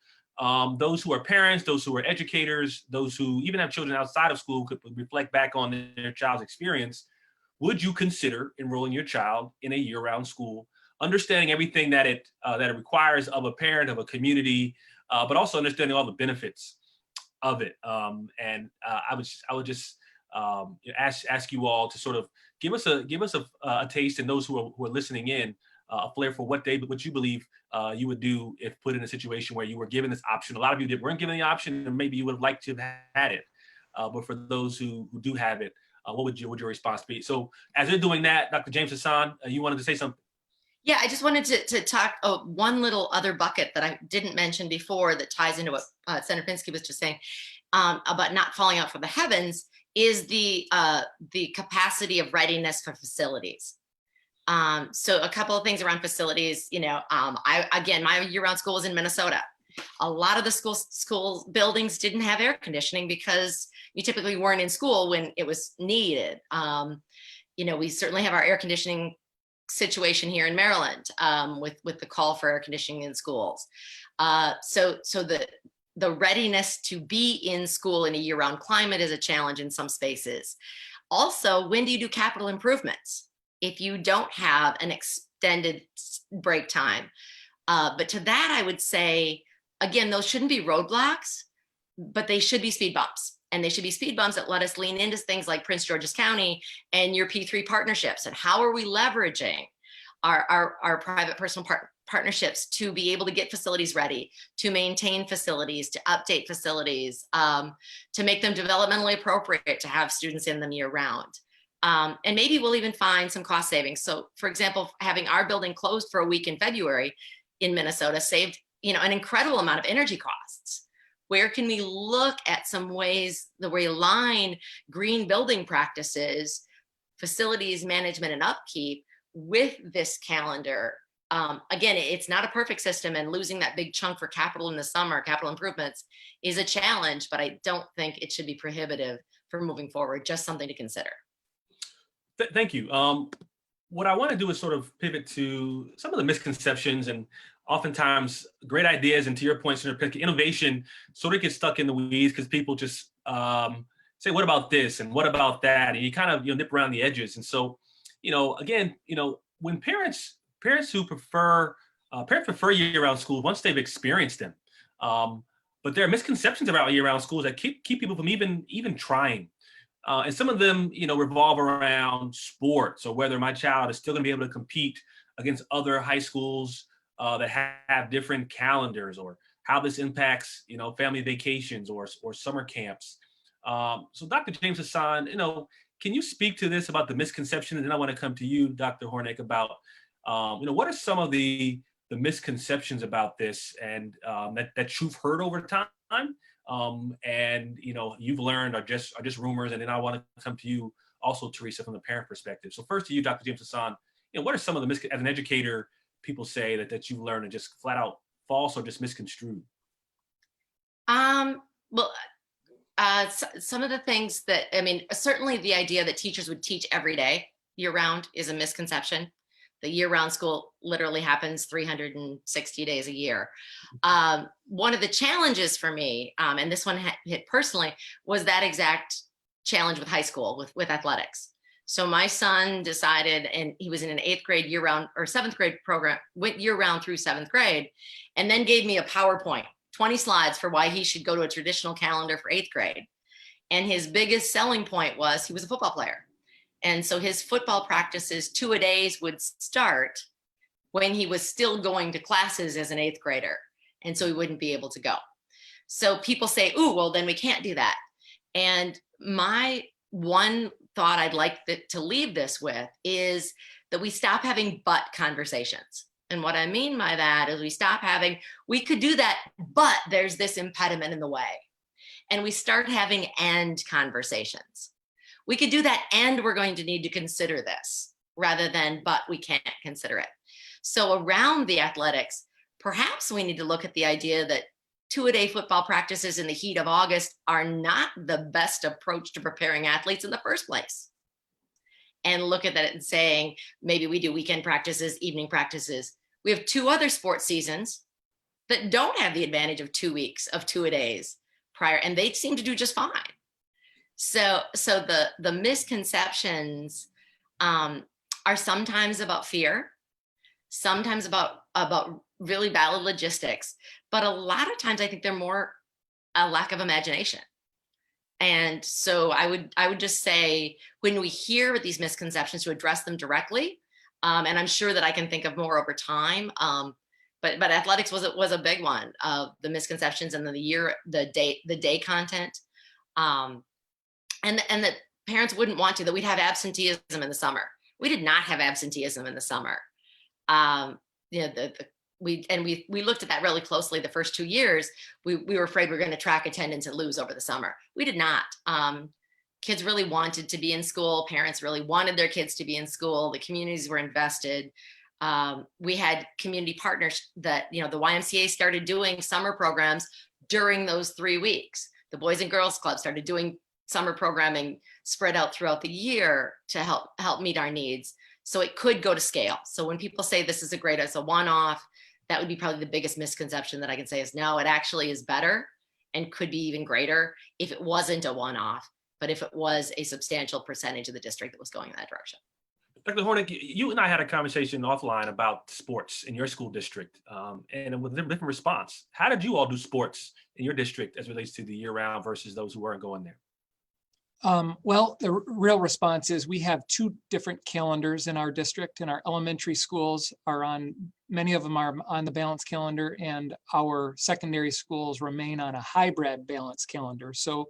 A: those who are parents, those who are educators, those who even have children outside of school could reflect back on their child's experience. Would you consider enrolling your child in a year-round school, understanding everything that it requires of a parent, of a community, but also understanding all the benefits of it? And I would just ask you all to sort of give us a taste, and those who are listening in, a flair for what you believe you would do if put in a situation where you were given this option. A lot of you weren't given the option, and maybe you would have liked to have had it. But for those who do have it, what would your response be? So as they're doing that, Dr. James-Hassan, you wanted to say something?
D: Yeah, I just wanted to talk one little other bucket that I didn't mention before that ties into what Senator Pinsky was just saying about not falling out from the heavens, is the capacity of readiness for facilities. So a couple of things around facilities, my year-round school was in Minnesota. A lot of the school buildings didn't have air conditioning because you typically weren't in school when it was needed. We certainly have our air conditioning situation here in Maryland with the call for air conditioning in schools. So the readiness to be in school in a year-round climate is a challenge in some spaces. Also, when do you do capital improvements if you don't have an extended break time? But to that, I would say, again, those shouldn't be roadblocks, but they should be speed bumps. And they should be speed bumps that let us lean into things like Prince George's County and your P3 partnerships. And how are we leveraging our private personal partnerships to be able to get facilities ready, to maintain facilities, to update facilities, to make them developmentally appropriate to have students in them year round. And maybe we'll even find some cost savings. So for example, having our building closed for a week in February in Minnesota saved, an incredible amount of energy costs. Where can we look at some ways that we align green building practices, facilities management and upkeep with this calendar? Again, it's not a perfect system, and losing that big chunk for capital in the summer, capital improvements, is a challenge, but I don't think it should be prohibitive for moving forward, just something to consider.
A: Thank you. What I want to do is sort of pivot to some of the misconceptions, and oftentimes great ideas, and to your point, Senator Pinsky, innovation sort of gets stuck in the weeds because people just say, what about this and what about that? And you kind of nip around the edges. And so, again, when parents who prefer year-round schools once they've experienced them, but there are misconceptions about year-round schools that keep people from even trying. And some of them, revolve around sports, or whether my child is still going to be able to compete against other high schools that have different calendars, or how this impacts, family vacations or summer camps. So Dr. James-Hassan, can you speak to this about the misconception? And then I want to come to you, Dr. Hornick, about, what are some of the misconceptions about this, and that you've heard over time, and you've learned are just rumors? And then I want to come to you also, Theresa, from the parent perspective. So first to you, Dr. James-Hassan, what are some of the as an educator, people say that you've learned are just flat out false or just misconstrued?
D: Well, some of the things that, certainly the idea that teachers would teach every day year round is a misconception. The year-round school literally happens 360 days a year. One of the challenges for me, and this one hit personally, was that exact challenge with high school, with athletics. So my son decided, and he was in an 8th grade year-round or 7th grade program, went year-round through 7th grade, and then gave me a PowerPoint, 20 slides for why he should go to a traditional calendar for 8th grade. And his biggest selling point was he was a football player. And so his football practices 2-a-days would start when he was still going to classes as an 8th grader. And so he wouldn't be able to go. So people say, ooh, well, then we can't do that. And my one thought I'd like to leave this with is that we stop having but conversations. And what I mean by that is we could do that, but there's this impediment in the way. And we start having and conversations. We could do that, and we're going to need to consider this, rather than, but we can't consider it. So around the athletics, perhaps we need to look at the idea that 2-a-day football practices in the heat of August are not the best approach to preparing athletes in the first place. And look at that and saying, maybe we do weekend practices, evening practices. We have 2 other sports seasons that don't have the advantage of 2 weeks of 2-a-days prior, and they seem to do just fine. So the misconceptions are sometimes about fear, sometimes about really valid logistics, but a lot of times I think they're more a lack of imagination. And so I would just say, when we hear these misconceptions, to address them directly. And I'm sure that I can think of more over time. But athletics was a big one of the misconceptions, and the day content. And that parents wouldn't want that we'd have absenteeism in the summer. We did not have absenteeism in the summer. We looked at that really closely the first 2 years. We were afraid we were going to track attendance and lose over the summer. We did not. Kids really wanted to be in school. Parents really wanted their kids to be in school. The communities were invested. We had community partners that, the YMCA started doing summer programs during those 3 weeks. The Boys and Girls Club started doing summer programming spread out throughout the year to help meet our needs. So it could go to scale. So when people say this is a great as a one-off, that would be probably the biggest misconception that I can say is no, it actually is better and could be even greater if it wasn't a one-off, but if it was a substantial percentage of the district that was going in that direction.
A: Dr. Hornick, you and I had a conversation offline about sports in your school district, and with a different response. How did you all do sports in your district as it relates to the year-round versus those who weren't going there?
C: Well, the real response is we have two different calendars in our district, and our elementary schools are on, many of them are on the balanced calendar, and our secondary schools remain on a hybrid balanced calendar. So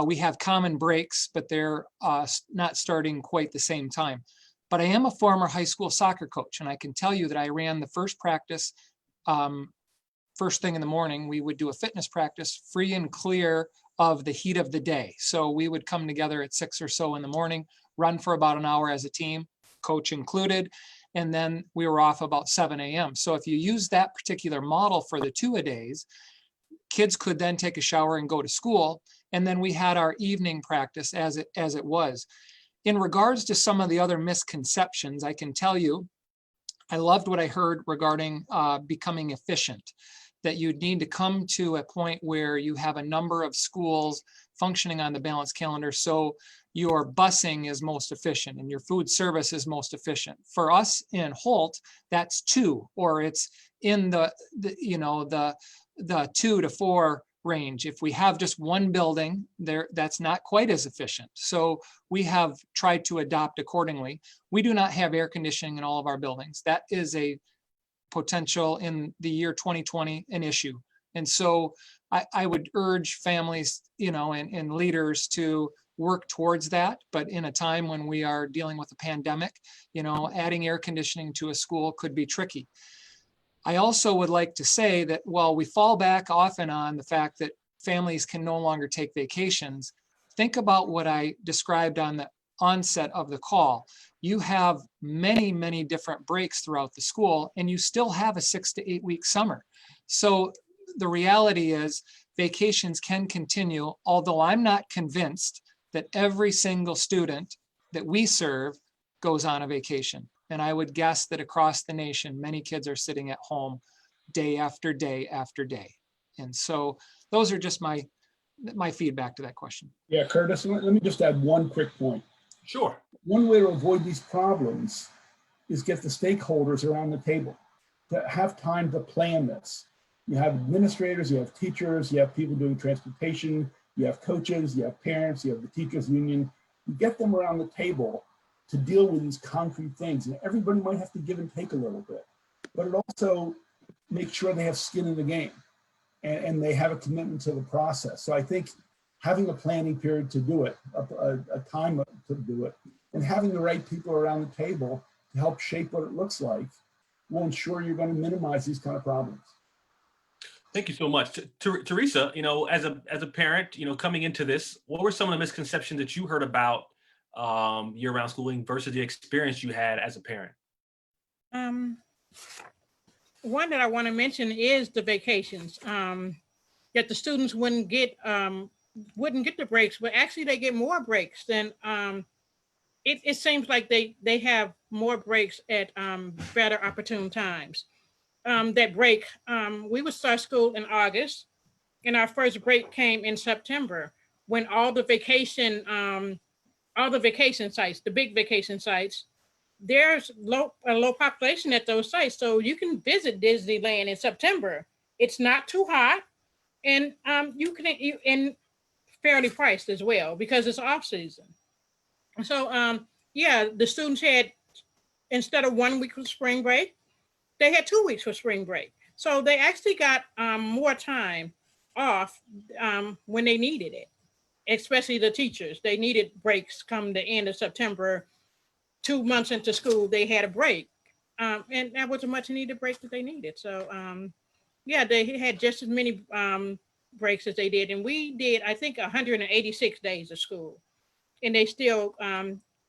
C: we have common breaks, but they're not starting quite the same time. But I am a former high school soccer coach, and I can tell you that I ran the first practice first thing in the morning. We would do a fitness practice free and clear of the heat of the day. So we would come together at 6 or so in the morning, run for about an hour as a team, coach included, and then we were off about 7 a.m. So if you use that particular model for the 2-a-days, kids could then take a shower and go to school. And then we had our evening practice as it was. In regards to some of the other misconceptions, I can tell you, I loved what I heard regarding becoming efficient, that you'd need to come to a point where you have a number of schools functioning on the balanced calendar so your busing is most efficient and your food service is most efficient. For us in Holt, that's 2, or it's in the 2 to 4 range. If we have just one building there, that's not quite as efficient. So we have tried to adopt accordingly. We do not have air conditioning in all of our buildings. That is a potential in the year 2020 an issue. And so I would urge families, and leaders to work towards that. But in a time when we are dealing with a pandemic, adding air conditioning to a school could be tricky. I also would like to say that while we fall back often on the fact that families can no longer take vacations, think about what I described on the onset of the call. You have many, many different breaks throughout the school, and you still have a 6 to 8 week summer. So the reality is vacations can continue, although I'm not convinced that every single student that we serve goes on a vacation. And I would guess that across the nation, many kids are sitting at home day after day after day. And so those are just my feedback to that question.
E: Yeah, Curtis, let me just add one quick point.
A: Sure.
E: One way to avoid these problems is get the stakeholders around the table to have time to plan this. You have administrators, you have teachers, you have people doing transportation, you have coaches, you have parents, you have the teachers union. You get them around the table to deal with these concrete things. And everybody might have to give and take a little bit, but it also makes sure they have skin in the game and they have a commitment to the process. So I think having a planning period to do it, a time to do it, and having the right people around the table to help shape what it looks like will ensure you're going to minimize these kind of problems.
A: Thank you so much. Theresa, as a parent, coming into this, what were some of the misconceptions that you heard about year-round schooling versus the experience you had as a parent?
B: One that I want to mention is the vacations. That the students wouldn't get the breaks, but actually they get more breaks than it seems like they have more breaks at better opportune times. That break, we would start school in August, and our first break came in September when all the vacation sites, the big vacation sites, there's a low population at those sites. So you can visit Disneyland in September. It's not too hot, and and fairly priced as well because it's off season. So the students had, instead of 1 week of spring break, they had 2 weeks for spring break. So they actually got more time off when they needed it. Especially the teachers, they needed breaks come the end of September. 2 months into school, they had a break. And that was a much needed break that they needed. So they had just as many breaks as they did. And we did, I think, 186 days of school. And they still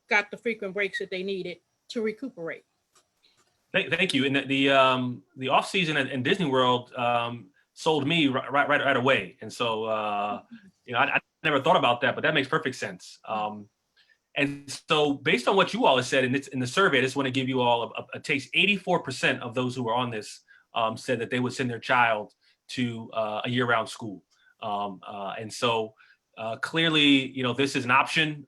B: got the frequent breaks that they needed to recuperate.
A: Thank you. And the off season in Disney World sold me right away. And so, I never thought about that, but that makes perfect sense. And so based on what you all have said in the survey, I just want to give you all a taste. 84% of those who were on this said that they would send their child to a year-round school. And so clearly, this is an option.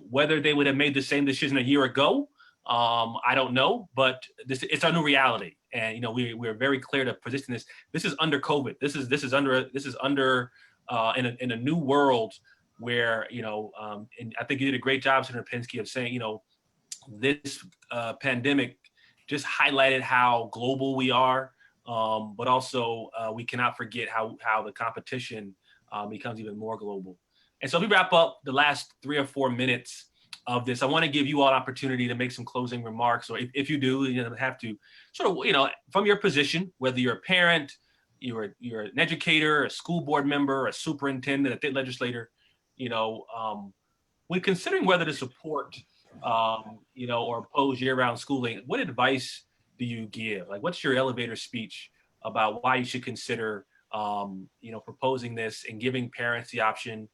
A: Whether they would have made the same decision a year ago, I don't know, but it's our new reality. And we're very clear to position this. This is under COVID. This is under in a new world where and I think you did a great job, Senator Pinsky, of saying this pandemic just highlighted how global we are, but also we cannot forget how the competition becomes even more global. And so we wrap up the last 3 or 4 minutes of this. I want to give you all an opportunity to make some closing remarks, or if you do, you have to sort of, from your position, whether you're a parent, you're an educator, a school board member, a superintendent, a state legislator, when considering whether to support, or oppose year-round schooling, what advice do you give? Like, what's your elevator speech about why you should consider, proposing this and giving parents the option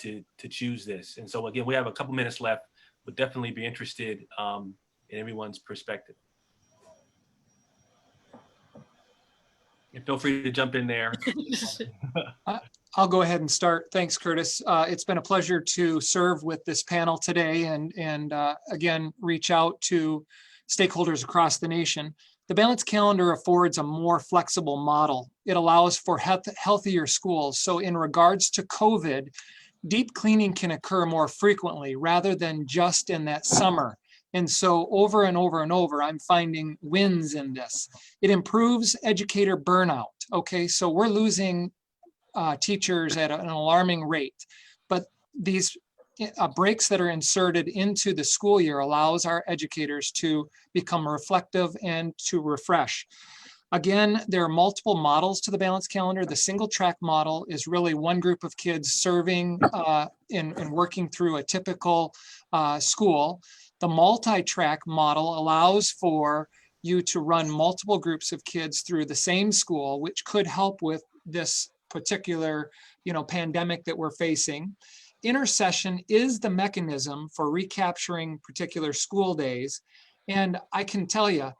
A: to choose this? And so again, we have a couple minutes left, but definitely be interested in everyone's perspective. And feel free to jump in there.
C: I'll go ahead and start. Thanks, Curtis. It's been a pleasure to serve with this panel today and again, reach out to stakeholders across the nation. The balanced calendar affords a more flexible model. It allows for healthier schools. So in regards to COVID, deep cleaning can occur more frequently rather than just in that summer. And so over and over and over, I'm finding wins in this. It improves educator burnout. Okay, so we're losing teachers at an alarming rate, but these breaks that are inserted into the school year allows our educators to become reflective and to refresh. Again, there are multiple models to the balanced calendar. The single track model is really one group of kids serving and working through a typical school. The multi-track model allows for you to run multiple groups of kids through the same school, which could help with this particular, pandemic that we're facing. Intersession is the mechanism for recapturing particular school days. And I can tell you,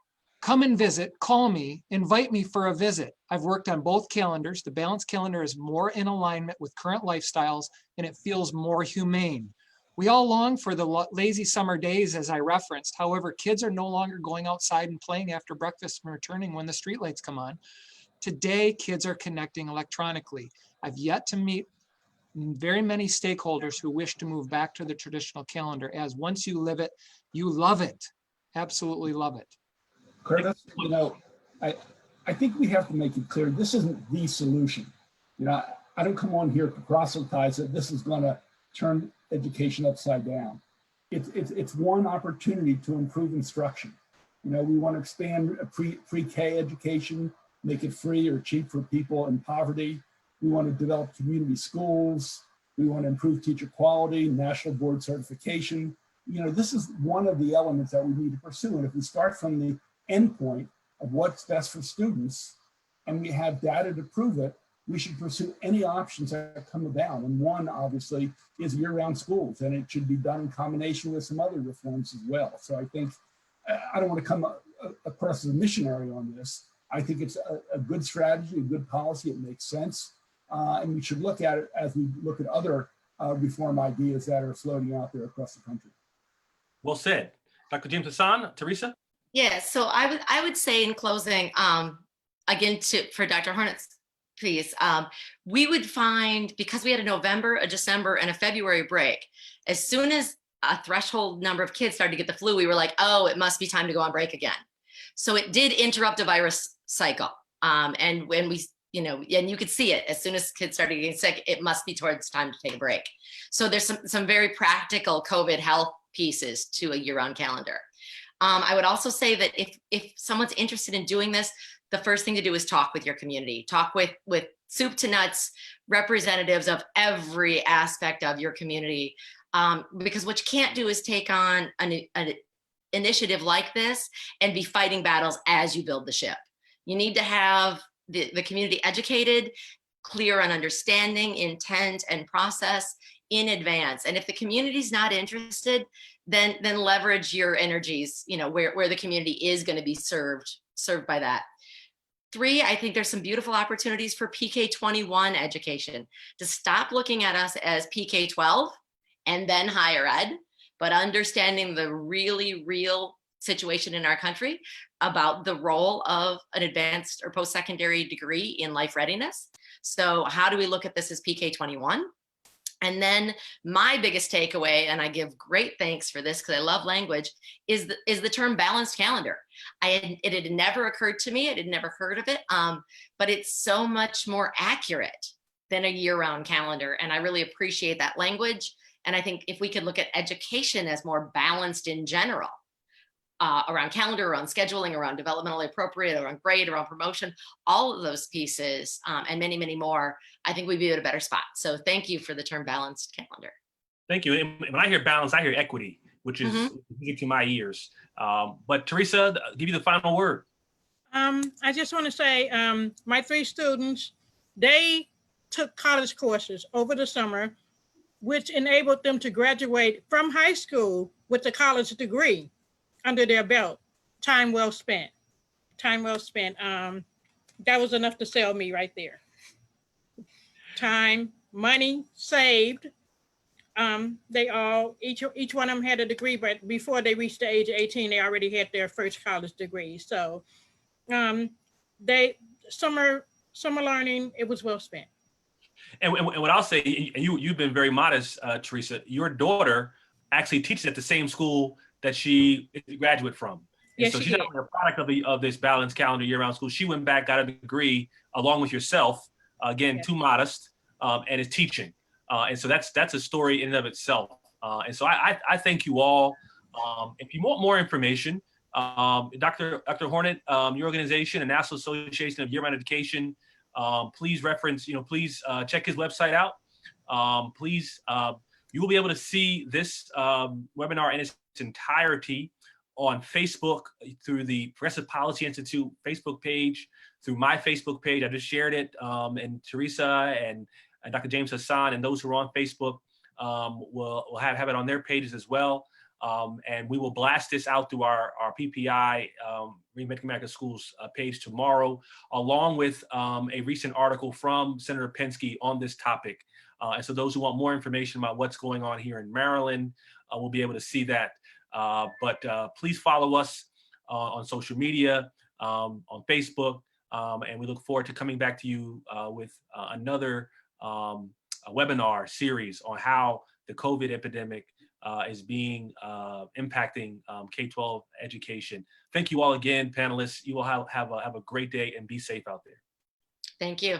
C: come and visit, call me, invite me for a visit. I've worked on both calendars. The balanced calendar is more in alignment with current lifestyles, and it feels more humane. We all long for the lazy summer days, as I referenced. However, kids are no longer going outside and playing after breakfast and returning when the streetlights come on. Today, kids are connecting electronically. I've yet to meet very many stakeholders who wish to move back to the traditional calendar, as once you live it, you love it. Absolutely love it.
E: Curtis, I think we have to make it clear, this isn't the solution. I don't come on here to proselytize that this is going to turn education upside down. It's one opportunity to improve instruction. We want to expand pre-K education, make it free or cheap for people in poverty. We want to develop community schools. We want to improve teacher quality, national board certification. This is one of the elements that we need to pursue. And if we start from the endpoint of what's best for students, and we have data to prove it, we should pursue any options that come about. And one, obviously, is year-round schools, and it should be done in combination with some other reforms as well. So I think, I don't want to come across as a missionary on this. I think it's a good strategy, a good policy. It makes sense. And we should look at it as we look at other reform ideas that are floating out there across the country.
A: Well said. Dr. James-Hassan, Theresa?
D: Yes, so I would say in closing, again, for Dr. Hornick's piece, we would find, because we had a November, a December, and a February break, as soon as a threshold number of kids started to get the flu, we were like, oh, it must be time to go on break again. So it did interrupt a virus cycle. And when we, and you could see it, as soon as kids started getting sick, it must be towards time to take a break. So there's some very practical COVID health pieces to a year-round calendar. I would also say that if someone's interested in doing this, the first thing to do is talk with your community, talk with soup to nuts representatives of every aspect of your community. Because what you can't do is take on an initiative like this and be fighting battles as you build the ship. You need to have the community educated clear on understanding, intent, and process in advance. And if the community's not interested, then leverage your energies, you know, where the community is going to be served by that. 3, I think there's some beautiful opportunities for PK-21 education, to stop looking at us as PK-12 and then higher ed, but understanding the really real situation in our country about the role of an advanced or post-secondary degree in life readiness. So how do we look at this as PK-21? And then my biggest takeaway, and I give great thanks for this because I love language, is the term balanced calendar. It had never occurred to me. I had never heard of it, but it's so much more accurate than a year-round calendar. And I really appreciate that language. And I think if we could look at education as more balanced in general, around calendar, around scheduling, around developmentally appropriate, around grade, around promotion, all of those pieces, and many, many more, I think we'd be at a better spot. So thank you for the term balanced calendar.
A: Thank you. And when I hear balance, I hear equity, which is music to my ears. But Theresa, I'll give you the final word.
B: I just want to say my 3 students, they took college courses over the summer, which enabled them to graduate from high school with a college degree under their belt. Time well spent. Time well spent. That was enough to sell me right there. Time, money saved. They all, each one of them had a degree, but before they reached the age of 18, they already had their first college degree. So they summer learning, it was well spent.
A: And what I'll say, you've been very modest, Theresa. Your daughter actually teaches at the same school that she is a graduate from.
B: Yes,
A: so
B: she
A: she's not
B: did.
A: only a product of this balanced calendar year-round school. She went back, got a degree along with yourself. Again,
B: Yeah.
A: too modest, and is teaching. And so that's a story in and of itself. And so I thank you all. If you want more information, Dr. Hornick, your organization, the National Association of Year-Round Education, please reference, please check his website out. Please, you will be able to see this webinar in its entirety on Facebook through the Progressive Policy Institute Facebook page, through my Facebook page. I just shared it, and Theresa and Dr. James-Hassan and those who are on Facebook will have it on their pages as well. And we will blast this out through our PPI, Reinventing American Schools page tomorrow, along with a recent article from Senator Pinsky on this topic. And so those who want more information about what's going on here in Maryland will be able to see that. But please follow us on social media, on Facebook, and we look forward to coming back to you with another webinar series on how the COVID epidemic is being impacting K-12 education. Thank you all again, panelists. You will have a great day and be safe out there.
D: Thank you.